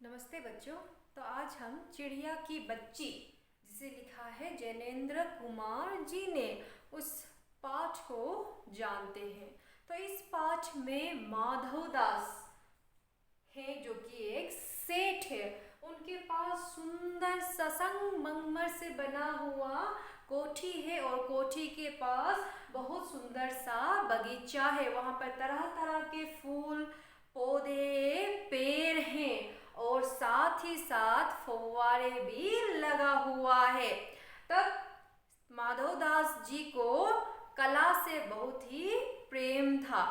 नमस्ते बच्चों। तो आज हम चिड़िया की बच्ची जिसे लिखा है जैनेन्द्र कुमार जी ने, उस पाठ को जानते हैं। तो इस पाठ में माधव दास है जो कि एक सेठ है। उनके पास सुंदर सा संगमरमर से बना हुआ कोठी है और कोठी के पास बहुत सुंदर सा बगीचा है। वहाँ पर तरह तरह के फूल पौधे पेड़ हैं और साथ ही साथ फव्वारे भी लगा हुआ है। तब माधव दास जी को कला से बहुत ही प्रेम था।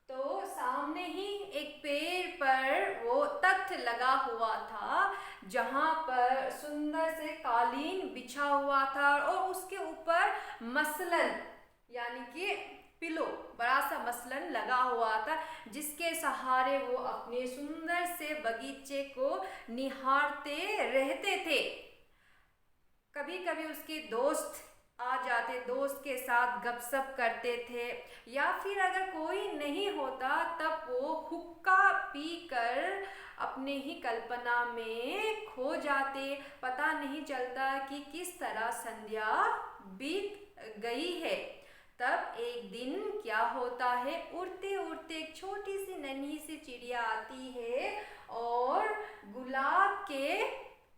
तो सामने ही एक पेड़ पर वो तख्त लगा हुआ था जहाँ पर सुंदर से कालीन बिछा हुआ था और उसके ऊपर मसलन यानी कि पिलो बड़ा सा मसलन लगा हुआ था, जिसके सहारे वो अपने सुंदर से बगीचे को निहारते रहते थे। कभी कभी उसके दोस्त आ जाते, दोस्त के साथ गपशप करते थे, या फिर अगर कोई नहीं होता तब वो हुक्का पीकर अपने ही कल्पना में खो जाते। पता नहीं चलता कि किस तरह संध्या बीत गई है। तब एक दिन क्या होता है, उड़ते उड़ते एक छोटी सी नन्ही सी चिड़िया आती है और गुलाब के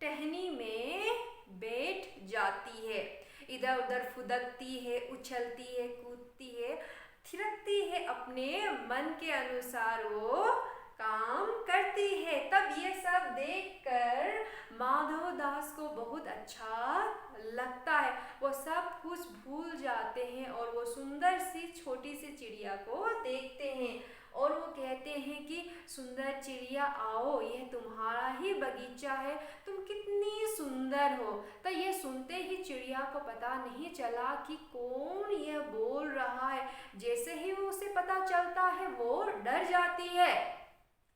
टहनी में बैठ जाती है। इधर उधर फुदकती है, उछलती है, कूदती है, थिरकती है, अपने मन के अनुसार वो काम करती है। तब ये सब देखकर माधव दास को बहुत अच्छा लगता है। वो सब कुछ भूल जाते हैं और वो सुंदर सी छोटी सी चिड़िया को देखते हैं और वो कहते हैं कि सुंदर चिड़िया आओ, यह तुम्हारा ही बगीचा है, तुम कितनी सुंदर हो। तो ये सुनते ही चिड़िया को पता नहीं चला कि कौन यह बोल रहा है। जैसे ही वो उसे पता चलता है वो डर जाती है।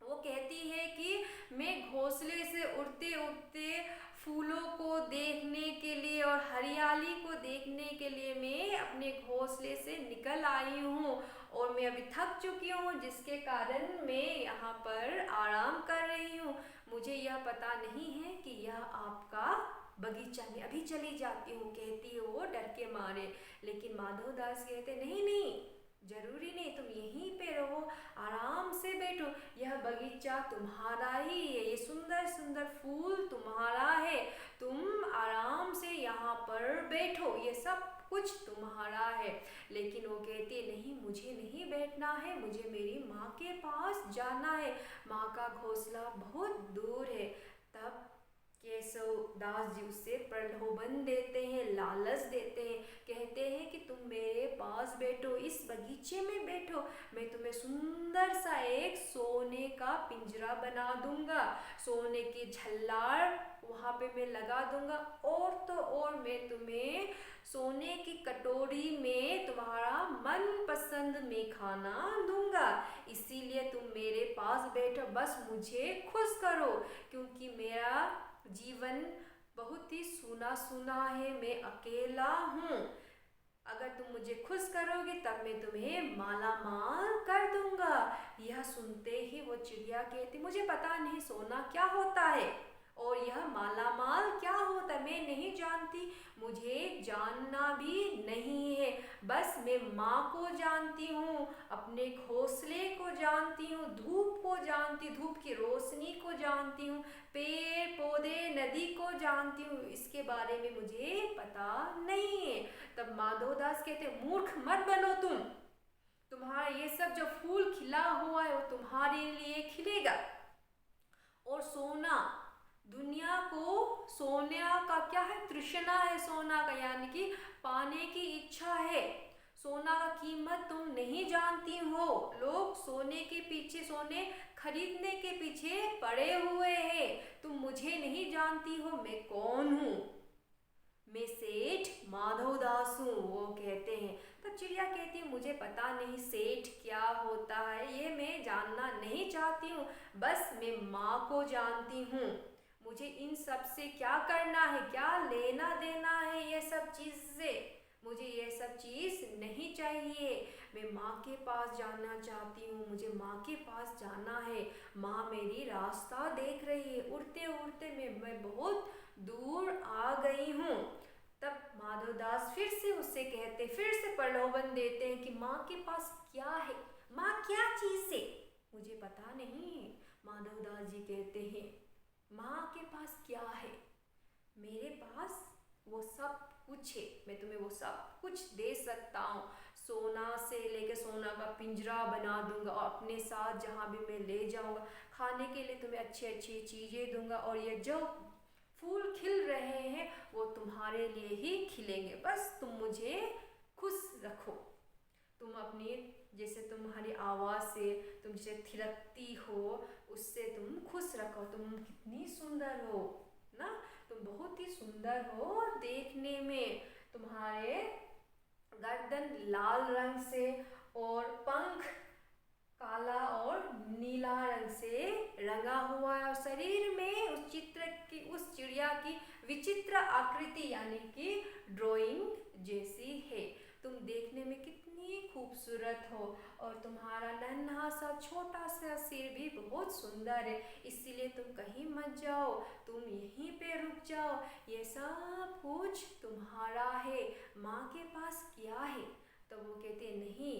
वो कहती है कि मैं घोंसले से उड़ते उड़ते फूलों को देखने के लिए और हरियाली को देखने के लिए मैं अपने घोंसले से निकल आई हूँ और मैं अभी थक चुकी हूँ, जिसके कारण मैं यहाँ पर आराम कर रही हूँ। मुझे यह पता नहीं है कि यह आपका बगीचा, मैं अभी चली जाती हूँ, कहती है वो डर के मारे। लेकिन माधव दास कहते नहीं नहीं, जरूरी नहीं, तुम यहीं पे रहो, आराम से बैठो, यह बगीचा तुम्हारा ही है, ये सुंदर सुंदर फूल तुम्हारा है, तुम आराम से यहाँ पर बैठो, ये सब कुछ तुम्हारा है। लेकिन वो कहती नहीं, मुझे नहीं बैठना है, मुझे मेरी माँ के पास जाना है, माँ का घोंसला बहुत दूर है। तब केशव दास जी उससे प्रलोभन देते हैं, लालच देते हैं, कहते हैं कि तुम मेरे पास बैठो, इस बगीचे में बैठो, मैं तुम्हें सुंदर सा एक सोने का पिंजरा बना दूंगा, सोने की झल्लार वहाँ पे मैं लगा दूंगा, और तो और मैं तुम्हें सोने की कटोरी में तुम्हारा मनपसंद में खाना दूंगा, इसीलिए तुम मेरे पास बैठो, बस मुझे खुश करो, क्योंकि मेरा जीवन बहुत ही सूना सूना है, मैं अकेला हूँ। अगर तुम मुझे खुश करोगे तब मैं तुम्हें माला माल कर दूंगा। यह सुनते ही वो चिड़िया कहती मुझे पता नहीं सोना क्या होता है और यह माला माल क्या होता है, मैं नहीं जानती, मुझे जानना भी नहीं है, बस मैं माँ को जानती हूँ, अपने घोंसले को जानती हूँ, धूप को जानती, धूप की रोशनी को जानती हूँ, पेड़ पौधे नदी को जानती हूँ, इसके बारे में मुझे पता नहीं है। तब माधव दास कहते मूर्ख मत बनो, तुम्हारा ये सब जो फूल खिला हुआ है वो तुम्हारे लिए खिलेगा, और सोना, दुनिया को सोने का क्या है, तृष्णा है सोना का, यानी कि पाने की इच्छा है। सोना का कीमत तुम नहीं जानती हो, लोग सोने के पीछे, सोने खरीदने के पीछे पड़े हुए हैं, तुम मुझे नहीं जानती हो, मैं कौन हूँ, मैं सेठ माधव दास हूँ, वो कहते हैं। तब चिड़िया कहती है मुझे पता नहीं सेठ क्या होता है, ये मैं जानना नहीं चाहती हूँ, बस मैं माँ को जानती हूँ, मुझे इन सब से क्या करना है, क्या लेना देना है ये सब चीज़ से, मुझे ये सब चीज़ नहीं चाहिए, मैं माँ के पास जाना चाहती हूँ, मुझे माँ के पास जाना है, माँ मेरी रास्ता देख रही है। उड़ते उड़ते मैं बहुत दूर आ गई हूँ। तब माधवदास फिर से उससे कहते, फिर से प्रलोभन देते हैं कि माँ के पास क्या है, माँ क्या चीज़ है, मुझे पता नहीं है। माधवदास जी कहते हैं, माँ के पास क्या है, मेरे पास वो सब कुछ है, मैं तुम्हें वो सब कुछ दे सकता हूँ। सोना से लेके सोना का पिंजरा बना दूंगा और अपने साथ जहाँ भी मैं ले जाऊंगा, खाने के लिए तुम्हें अच्छी अच्छी चीज़ें दूंगा, और ये जो फूल खिल रहे हैं वो तुम्हारे लिए ही खिलेंगे, बस तुम मुझे खुश रखो। तुम अपनी, जैसे तुम्हारी आवाज़ से तुम जैसे थिरकती हो, उससे तुम खुश रखो। तुम कितनी सुंदर हो ना, तुम बहुत ही सुंदर हो देखने में। तुम्हारे गर्दन लाल रंग से और पंख काला और नीला रंग से रंगा हुआ है, और शरीर में उस चित्र की, उस चिड़िया की विचित्र आकृति यानी कि ड्राइंग जैसी है। तुम देखने में कितनी खूबसूरत हो, और तुम्हारा नन्हा सा छोटा सा सिर भी बहुत सुंदर है, इसीलिए तुम कहीं मत जाओ, तुम यहीं पे रुक जाओ, ये सब कुछ तुम्हारा है। माँ के पास क्या है? तो वो कहते नहीं,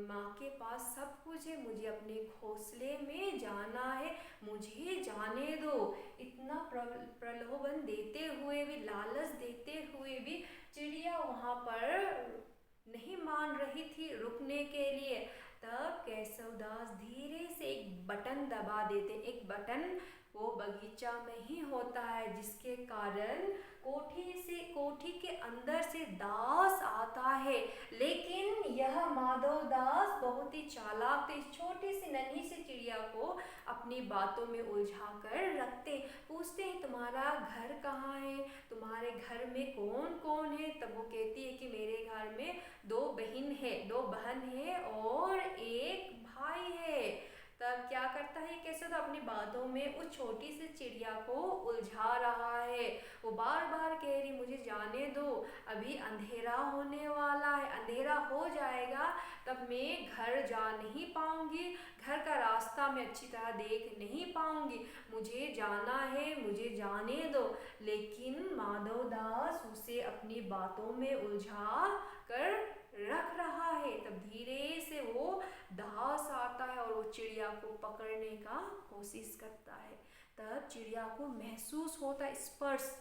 माँ के पास सब कुछ है, मुझे अपने घोंसले में जाना है, मुझे जाने दो। इतना प्रलोभन देते हुए भी, लालच देते हुए भी चिड़िया वहाँ पर नहीं मान रही थी रुकने के लिए। तब केशवदास धीरे से एक बटन दबा देते, एक बटन वो बगीचा में ही होता है, जिसके कारण कोठी के अंदर से दास आता है। लेकिन यह माधव दास बहुत ही चालाक थे, छोटी सी नन्ही सी चिड़िया को अपनी बातों में उलझा कर रखते। पूछते हैं तुम्हारा घर कहाँ है, तुम्हारे घर में कौन कौन है? तब वो कहती है कि मेरे घर में दो बहन है और एक भाई है। तब क्या करता है कैसे, तो अपनी बातों में उस छोटी सी चिड़िया को उलझा रहा है। वो बार बार कह रही मुझे जाने दो, अभी अंधेरा होने वाला है, अंधेरा हो जाएगा तब मैं घर जा नहीं पाऊंगी, घर का रास्ता मैं अच्छी तरह देख नहीं पाऊंगी, मुझे जाना है, मुझे जाने दो। लेकिन माधवदास उसे अपनी बातों में उलझा कर रख रहा है। तब धीरे से वो दास आता है और वो चिड़िया को पकड़ने का कोशिश करता है। तब चिड़िया को महसूस होता है स्पर्श,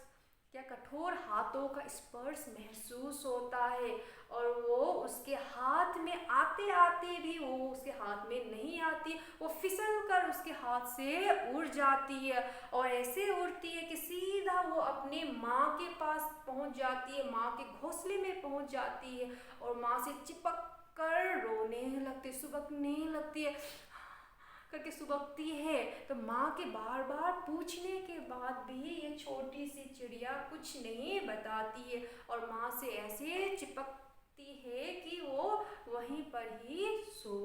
क्या कठोर हाथों का स्पर्श महसूस होता है, और वो उसके हाथ में आते आते भी वो उसके हाथ में नहीं आती, वो फिसल कर उसके हाथ से उड़ जाती है, और ऐसे उड़ती है कि सीधा वो अपने माँ के पास पहुँच जाती है, माँ के घोंसले में पहुँच जाती है, और माँ से चिपक कर रोने लगती, सुबकने लगती है करके सुबकती है। तो माँ के बार बार पूछने के बाद भी ये छोटी सी चिड़िया कुछ नहीं बताती है, और माँ से ऐसे चिपकती है कि वो वहीं पर ही सो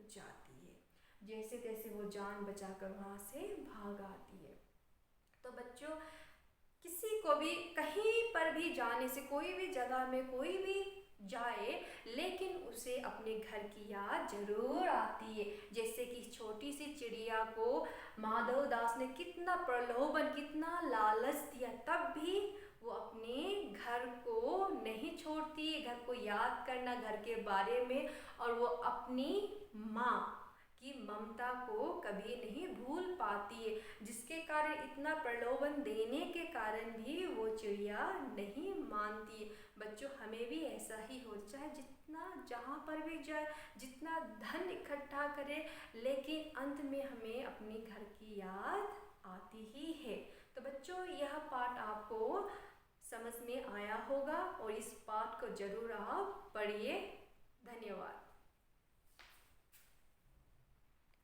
जाती है। जैसे तैसे वो जान बचाकर वहाँ से भाग आती है। तो बच्चों, किसी को भी कहीं पर भी जाने से, कोई भी जगह में कोई भी जाए, लेकिन उसे अपने घर की याद जरूर आती है। जैसे कि छोटी सी चिड़िया को माधवदास ने कितना प्रलोभन, कितना लालच दिया, तब भी वो अपने घर को नहीं छोड़ती है, घर को याद करना, घर के बारे में, और वो अपनी माँ की ममता को कभी नहीं भूल पाती है, जिसके कारण इतना प्रलोभन देने के कारण भी वो चिड़िया नहीं मानती है। बच्चों, हमें भी ऐसा ही हो, चाहे जितना जहाँ पर भी जाए, जितना धन इकट्ठा करे, लेकिन अंत में हमें अपने घर की याद आती ही है। तो बच्चों, यह पाठ आपको समझ में आया होगा, और इस पाठ को जरूर आप पढ़िए। धन्यवाद।